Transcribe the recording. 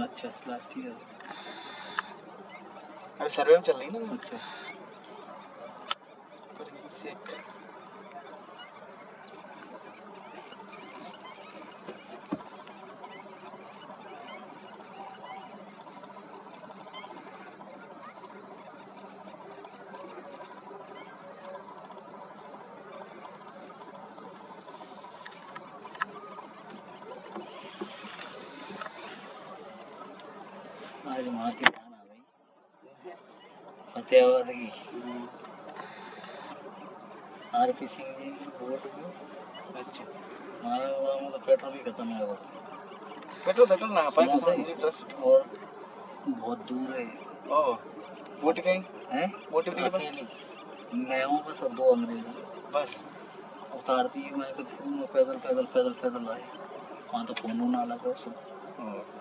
अच्छा last year अभी सर्वे में चल रही ना। अच्छा चेक आज वहाँ की ध्यान आ गई फतेहाबाद की आरपी सिंह जी बोट में। अच्छा हमारे वहाँ मतलब पेट्रोल भी खत्म है वो पेट्रोल ना पाए सुना सही इंटरेस्ट और बहुत दूर है। ओ वोट कहीं हैं वोट भी अकेली मैं हूँ बस और 2 अंग्रेज बस उतार दी मैं तो पैदल पैदल पैदल पैदल आए वहाँ तो फोन ना लगा सब।